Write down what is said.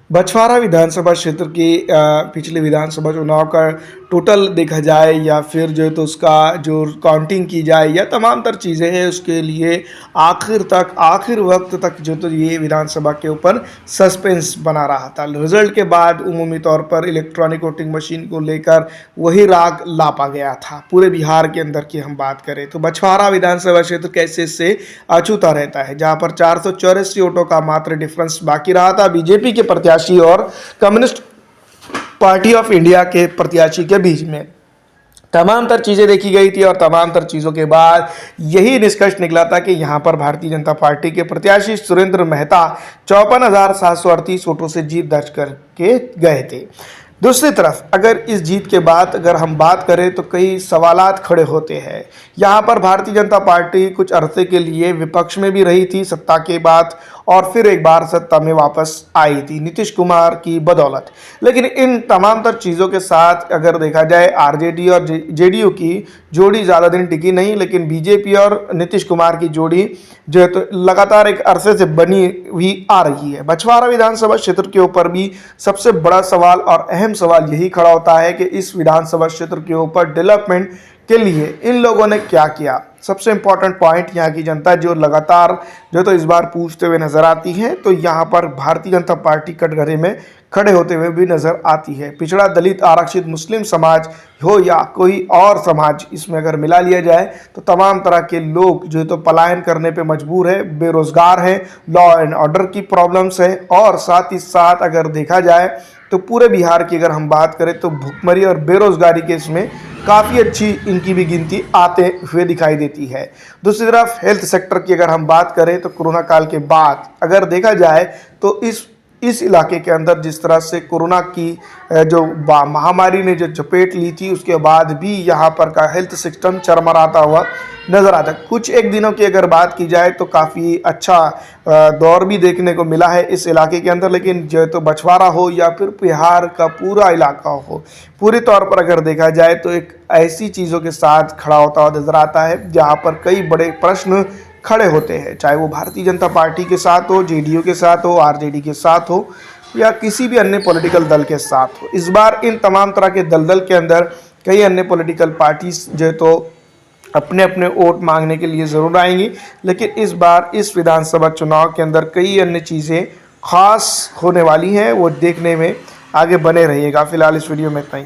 बछवाड़ा विधानसभा क्षेत्र की पिछले विधानसभा चुनाव का टोटल देखा जाए या फिर जो है तो उसका जो काउंटिंग की जाए या तमाम तर चीज़ें हैं उसके लिए आखिर वक्त तक जो तो ये विधानसभा के ऊपर सस्पेंस बना रहा था। रिजल्ट के बाद उमूमी तौर पर इलेक्ट्रॉनिक वोटिंग मशीन को लेकर वही राग लापा गया था। पूरे बिहार के अंदर की हम बात करें तो बछवाड़ा विधानसभा क्षेत्र कैसे से अछूता रहता है, जहां पर 484 वोटों का मात्र डिफरेंस बाकी रहा था बीजेपी के प्रत्याशी और कम्युनिस्ट पार्टी ऑफ इंडिया के प्रत्याशी के बीच में। तमाम तर चीज़ें देखी गई थी और तमाम तर चीज़ों के बाद यही निष्कर्ष निकला था कि यहाँ पर भारतीय जनता पार्टी के प्रत्याशी सुरेंद्र मेहता 54,738 वोटों से जीत दर्ज करके गए थे। दूसरी तरफ अगर इस जीत के बाद अगर हम बात करें तो कई सवालात खड़े होते हैं। यहाँ पर भारतीय जनता पार्टी कुछ अरसे के लिए विपक्ष में भी रही थी सत्ता के बाद, और फिर एक बार सत्ता में वापस आई थी नीतीश कुमार की बदौलत। लेकिन इन तमाम तर चीज़ों के साथ अगर देखा जाए आरजेडी और जेडीयू की जोड़ी ज़्यादा दिन टिकी नहीं, लेकिन बीजेपी और नीतीश कुमार की जोड़ी जो है तो लगातार एक अरसे से बनी हुई आ रही है। बछवाड़ा विधानसभा क्षेत्र के ऊपर भी सबसे बड़ा सवाल और अहम सवाल यही खड़ा होता है कि इस विधानसभा क्षेत्र के ऊपर डेवलपमेंट के लिए इन लोगों ने क्या किया। सबसे इंपॉर्टेंट पॉइंट यहाँ की जनता जो लगातार जो तो इस बार पूछते हुए नजर आती है, तो यहाँ पर भारतीय जनता पार्टी कटघरे में खड़े होते हुए भी नजर आती है। पिछड़ा, दलित, आरक्षित, मुस्लिम समाज हो या कोई और समाज, इसमें अगर मिला लिया जाए तो तमाम तरह के लोग जो है तो पलायन करने पे मजबूर है, बेरोजगार है, लॉ एंड ऑर्डर की प्रॉब्लम्स है, और साथ ही साथ अगर देखा जाए तो पूरे बिहार की अगर हम बात करें तो भुखमरी और बेरोजगारी के इसमें काफ़ी अच्छी इनकी भी गिनती आते हुए दिखाई देती है। दूसरी तरफ हेल्थ सेक्टर की अगर हम बात करें तो कोरोना काल के बाद अगर देखा जाए तो इस इलाके के अंदर जिस तरह से कोरोना की जो महामारी ने जो चपेट ली थी, उसके बाद भी यहाँ पर का हेल्थ सिस्टम चरमराता हुआ नज़र आता है। कुछ एक दिनों की अगर बात की जाए तो काफ़ी अच्छा दौर भी देखने को मिला है इस इलाके के अंदर, लेकिन जो तो बछवाड़ा हो या फिर बिहार का पूरा इलाका हो, पूरी तौर पर अगर देखा जाए तो एक ऐसी चीज़ों के साथ खड़ा होता हुआ नज़र आता है जहाँ पर कई बड़े प्रश्न खड़े होते हैं, चाहे वो भारतीय जनता पार्टी के साथ हो, जेडीयू के साथ हो, आरजेडी के साथ हो या किसी भी अन्य पॉलिटिकल दल के साथ हो। इस बार इन तमाम तरह के दलदल के अंदर कई अन्य पॉलिटिकल पार्टीज जो तो अपने अपने वोट मांगने के लिए ज़रूर आएंगी, लेकिन इस बार इस विधानसभा चुनाव के अंदर कई अन्य चीज़ें खास होने वाली हैं, वो देखने में आगे बने रहिएगा। फिलहाल इस वीडियो में इतना ही।